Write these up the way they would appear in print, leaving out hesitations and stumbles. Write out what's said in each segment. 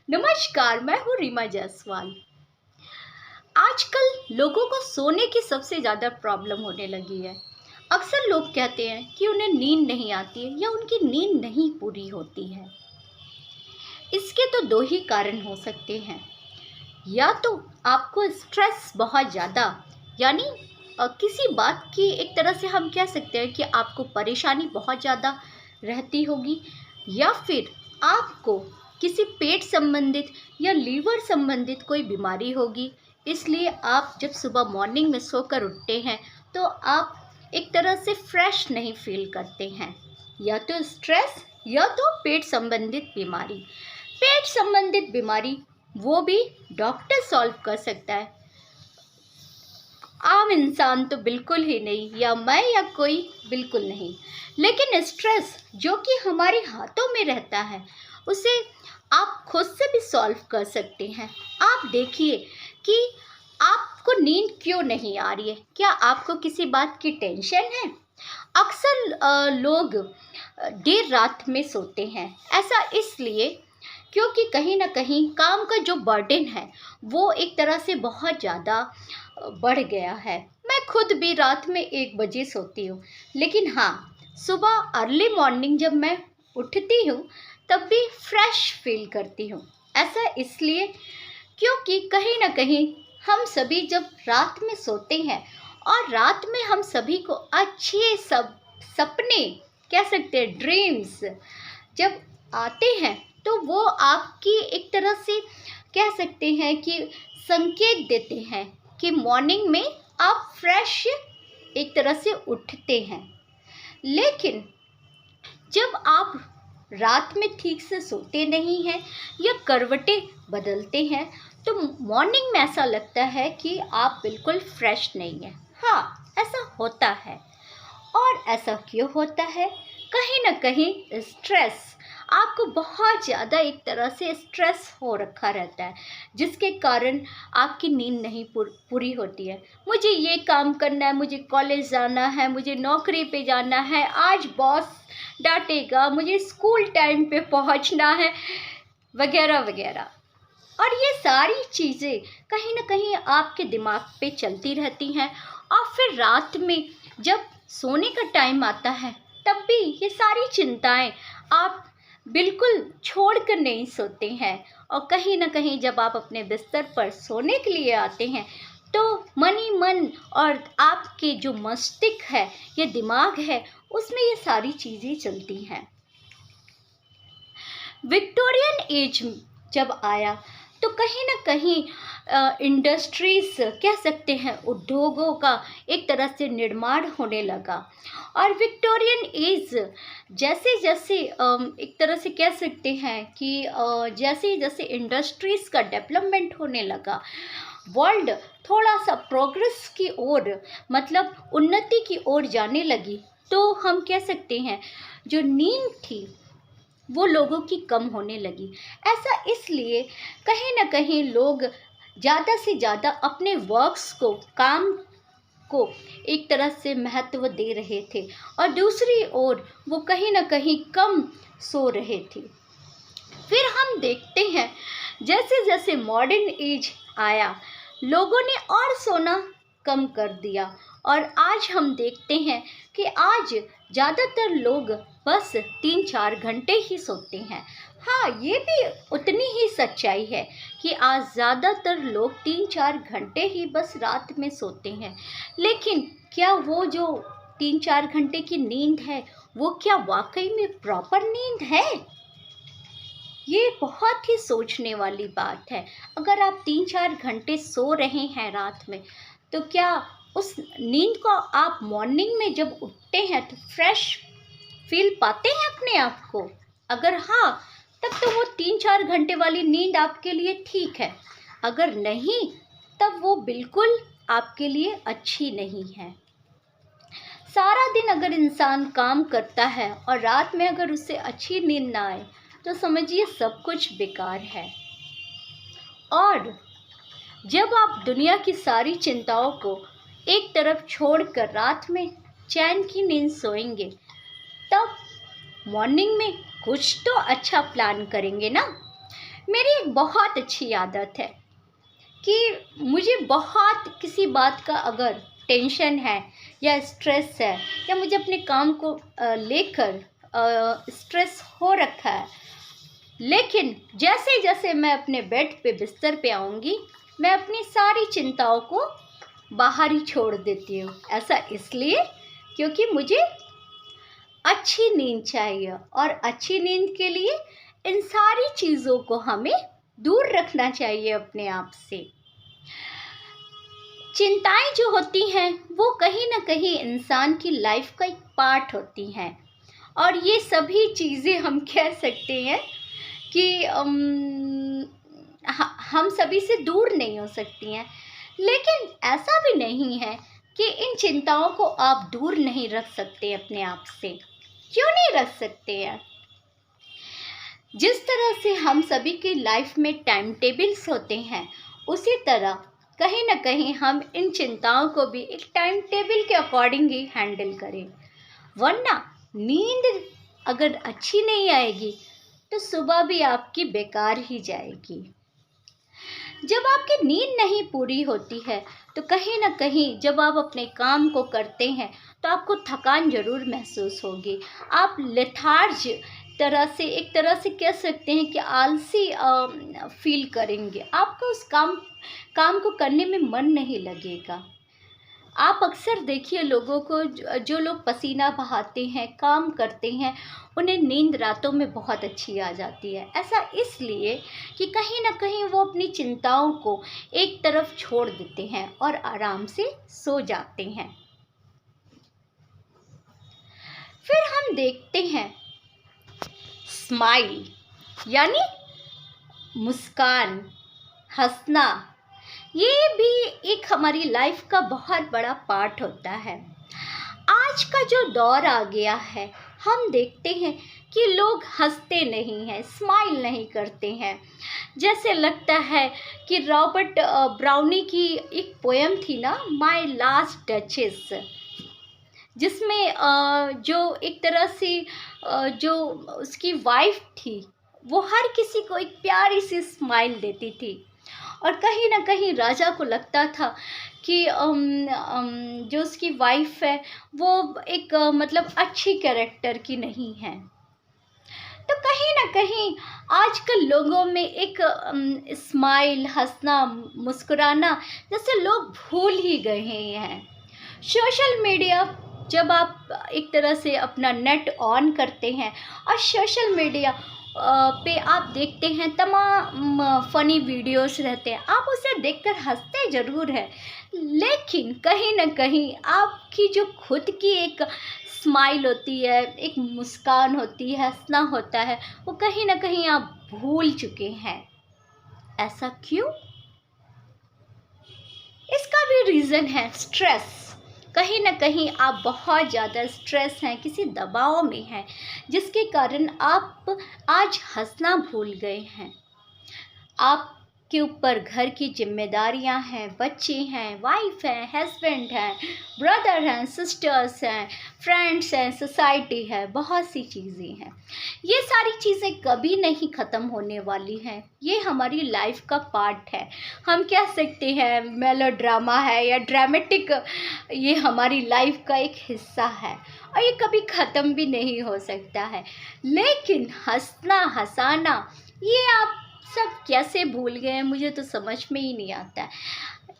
नमस्कार, मैं हूँ रीमा जायसवाल। आजकल लोगों को सोने की सबसे ज़्यादा प्रॉब्लम होने लगी है। अक्सर लोग कहते हैं कि उन्हें नींद नहीं आती है या उनकी नींद नहीं पूरी होती है। इसके तो दो ही कारण हो सकते हैं। या तो आपको स्ट्रेस बहुत ज़्यादा यानी किसी बात की एक तरह से हम कह सकते हैं कि आपको परेशानी बहुत ज़्यादा रहती होगी, या फिर आपको किसी पेट संबंधित या लीवर संबंधित कोई बीमारी होगी। इसलिए आप जब सुबह मॉर्निंग में सोकर उठते हैं तो आप एक तरह से फ्रेश नहीं फील करते हैं। या तो स्ट्रेस या तो पेट संबंधित बीमारी। पेट संबंधित बीमारी वो भी डॉक्टर सॉल्व कर सकता है, आम इंसान तो बिल्कुल ही नहीं, या मैं या कोई बिल्कुल नहीं। लेकिन स्ट्रेस जो कि हमारे हाथों में रहता है उसे आप खुद से भी सॉल्व कर सकते हैं। आप देखिए कि आपको नींद क्यों नहीं आ रही है। क्या आपको किसी बात की टेंशन है? अक्सर लोग देर रात में सोते हैं। ऐसा इसलिए क्योंकि कहीं ना कहीं काम का जो बर्डन है वो एक तरह से बहुत ज़्यादा बढ़ गया है। मैं खुद भी रात में 1 बजे सोती हूँ, लेकिन हाँ, सुबह अर्ली मॉर्निंग जब मैं उठती हूँ तब भी फ्रेश फील करती हूँ। ऐसा इसलिए क्योंकि कहीं ना कहीं हम सभी जब रात में सोते हैं और रात में हम सभी को अच्छे सपने कह सकते हैं, ड्रीम्स जब आते हैं तो वो आपकी एक तरह से कह सकते हैं कि संकेत देते हैं कि मॉर्निंग में आप फ्रेश एक तरह से उठते हैं। लेकिन जब आप रात में ठीक से सोते नहीं हैं या करवटें बदलते हैं तो मॉर्निंग में ऐसा लगता है कि आप बिल्कुल फ्रेश नहीं हैं। हाँ, ऐसा होता है। और ऐसा क्यों होता है? कहीं ना कहीं स्ट्रेस, आपको बहुत ज़्यादा एक तरह से स्ट्रेस हो रखा रहता है, जिसके कारण आपकी नींद नहीं पूरी होती है। मुझे ये काम करना है, मुझे कॉलेज जाना है, मुझे नौकरी पे जाना है, आज बॉस डांटेगा, मुझे स्कूल टाइम पे पहुंचना है, वगैरह वगैरह। और ये सारी चीज़ें कहीं ना कहीं आपके दिमाग पे चलती रहती हैं। और फिर रात में जब सोने का टाइम आता है तब भी ये सारी चिंताएं आप बिल्कुल छोड़ कर नहीं सोते हैं। और कहीं ना कहीं जब आप अपने बिस्तर पर सोने के लिए आते हैं तो मन ही मन और आपके जो मस्तिष्क है, ये दिमाग है, उसमें ये सारी चीज़ें चलती हैं। विक्टोरियन एज जब आया तो कहीं ना कहीं इंडस्ट्रीज कह सकते हैं, उद्योगों का एक तरह से निर्माण होने लगा। और विक्टोरियन एज जैसे जैसे एक तरह से कह सकते हैं कि जैसे जैसे इंडस्ट्रीज़ का डेवलपमेंट होने लगा, वर्ल्ड थोड़ा सा प्रोग्रेस की ओर, मतलब उन्नति की ओर जाने लगी, तो हम कह सकते हैं जो नींद थी वो लोगों की कम होने लगी। ऐसा इसलिए कहीं ना कहीं लोग ज़्यादा से ज़्यादा अपने वर्क्स को, काम को एक तरह से महत्व दे रहे थे और दूसरी ओर वो कहीं ना कहीं कम सो रहे थे। फिर हम देखते हैं जैसे जैसे मॉडर्न एज आया, लोगों ने और सोना कम कर दिया और आज हम देखते हैं कि आज ज़्यादातर लोग बस 3-4 घंटे ही सोते हैं। हाँ, ये भी उतनी ही सच्चाई है कि आज ज़्यादातर लोग 3-4 घंटे ही बस रात में सोते हैं। लेकिन क्या वो जो 3-4 घंटे की नींद है वो क्या वाकई में प्रॉपर नींद है? ये बहुत ही सोचने वाली बात है। अगर आप 3-4 घंटे सो रहे हैं रात में तो क्या उस नींद को आप मॉर्निंग में जब उठते हैं तो फ्रेश फील पाते हैं अपने आप को? अगर हाँ, तब तो वो 3-4 घंटे वाली नींद आपके लिए ठीक है। अगर नहीं, तब वो बिल्कुल आपके लिए अच्छी नहीं है। सारा दिन अगर इंसान काम करता है और रात में अगर उससे अच्छी नींद ना आए तो समझिए सब कुछ बेकार है। और जब आप दुनिया की सारी चिंताओं को एक तरफ छोड़कर रात में चैन की नींद सोएंगे, तब मॉर्निंग में कुछ तो अच्छा प्लान करेंगे ना। मेरी एक बहुत अच्छी आदत है कि मुझे बहुत किसी बात का अगर टेंशन है या स्ट्रेस है या मुझे अपने काम को लेकर स्ट्रेस हो रखा है, लेकिन जैसे जैसे मैं अपने बेड पे बिस्तर पे आऊँगी, मैं अपनी सारी चिंताओं को बाहर ही छोड़ देती हूँ। ऐसा इसलिए क्योंकि मुझे अच्छी नींद चाहिए, और अच्छी नींद के लिए इन सारी चीज़ों को हमें दूर रखना चाहिए अपने आप से। चिंताएं जो होती हैं वो कहीं ना कहीं इंसान की लाइफ का एक पार्ट होती हैं, और ये सभी चीज़ें हम कह सकते हैं कि हम सभी से दूर नहीं हो सकती हैं। लेकिन ऐसा भी नहीं है कि इन चिंताओं को आप दूर नहीं रख सकते अपने आप से। क्यों नहीं रख सकते हैं? जिस तरह से हम सभी की लाइफ में टाइम टेबल्स होते हैं, उसी तरह कहीं ना कहीं हम इन चिंताओं को भी एक टाइम टेबल के अकॉर्डिंग ही हैंडल करें। वरना नींद अगर अच्छी नहीं आएगी तो सुबह भी आपकी बेकार ही जाएगी। जब आपकी नींद नहीं पूरी होती है तो कहीं ना कहीं जब आप अपने काम को करते हैं तो आपको थकान ज़रूर महसूस होगी। आप लेथार्ज एक तरह से कह सकते हैं कि आलसी फील करेंगे। आपको उस काम को करने में मन नहीं लगेगा। आप अक्सर देखिए लोगों को, जो लोग पसीना बहाते हैं, काम करते हैं, उन्हें नींद रातों में बहुत अच्छी आ जाती है। ऐसा इसलिए कि कहीं ना कहीं वो अपनी चिंताओं को एक तरफ छोड़ देते हैं और आराम से सो जाते हैं। फिर हम देखते हैं स्माइल, यानी मुस्कान, हंसना। ये भी एक हमारी लाइफ का बहुत बड़ा पार्ट होता है। आज का जो दौर आ गया है, हम देखते हैं कि लोग हंसते नहीं हैं, स्माइल नहीं करते हैं। जैसे लगता है कि रॉबर्ट ब्राउनी की एक पोएम थी ना, माय लास्ट डचेस, जिसमें जो एक तरह से जो उसकी वाइफ थी वो हर किसी को एक प्यारी सी स्माइल देती थी, और कहीं ना कहीं राजा को लगता था कि जो उसकी वाइफ है वो एक मतलब अच्छी कैरेक्टर की नहीं है। तो कहीं ना कहीं आजकल लोगों में एक स्माइल, हंसना, मुस्कुराना जैसे लोग भूल ही गए हैं। सोशल मीडिया, जब आप एक तरह से अपना नेट ऑन करते हैं और सोशल मीडिया पे आप देखते हैं तमाम फ़नी वीडियोस रहते हैं, आप उसे देखकर हंसते ज़रूर हैं, लेकिन कहीं ना कहीं आपकी जो खुद की एक स्माइल होती है, एक मुस्कान होती है, हंसना होता है, वो कहीं ना कहीं आप भूल चुके हैं। ऐसा क्यों? इसका भी रीज़न है स्ट्रेस। कहीं ना कहीं आप बहुत ज़्यादा स्ट्रेस हैं, किसी दबाव में हैं, जिसके कारण आप आज हंसना भूल गए हैं। आपके ऊपर घर की जिम्मेदारियां हैं, बच्चे हैं, वाइफ हैं, हस्बैंड हैं, ब्रदर हैं, सिस्टर्स हैं, फ्रेंड्स हैं, सोसाइटी है, बहुत सी चीज़ें हैं। ये सारी चीज़ें कभी नहीं ख़त्म होने वाली हैं। ये हमारी लाइफ का पार्ट है। हम कह सकते हैं मेलोड्रामा है या ड्रामेटिक, ये हमारी लाइफ का एक हिस्सा है और ये कभी ख़त्म भी नहीं हो सकता है। लेकिन हंसना, हंसाना, ये आप सब कैसे भूल गए हैं, मुझे तो समझ में ही नहीं आता है।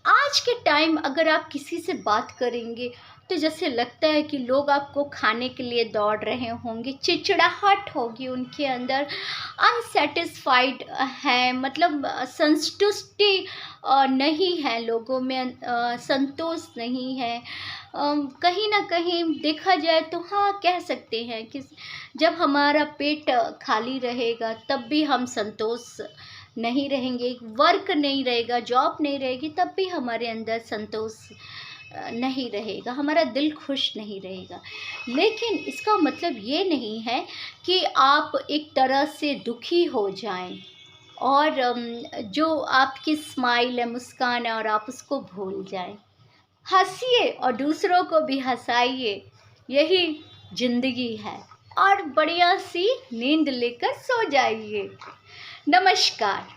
आज के टाइम अगर आप किसी से बात करेंगे तो जैसे लगता है कि लोग आपको खाने के लिए दौड़ रहे होंगे, चिड़चिड़ाहट होगी उनके अंदर, अनसेटिस्फाइड है, मतलब संतुष्टि नहीं है लोगों में, संतोष नहीं है। कहीं ना कहीं देखा जाए तो हाँ, कह सकते हैं कि जब हमारा पेट खाली रहेगा तब भी हम संतोष नहीं रहेंगे, वर्क नहीं रहेगा, जॉब नहीं रहेगी, तब भी हमारे अंदर संतोष नहीं रहेगा, हमारा दिल खुश नहीं रहेगा। लेकिन इसका मतलब ये नहीं है कि आप एक तरह से दुखी हो जाएं और जो आपकी स्माइल है, मुस्कान है, और आप उसको भूल जाएं। हंसिए और दूसरों को भी हंसाइए, यही ज़िंदगी है। और बढ़िया सी नींद लेकर सो जाइए। नमस्कार।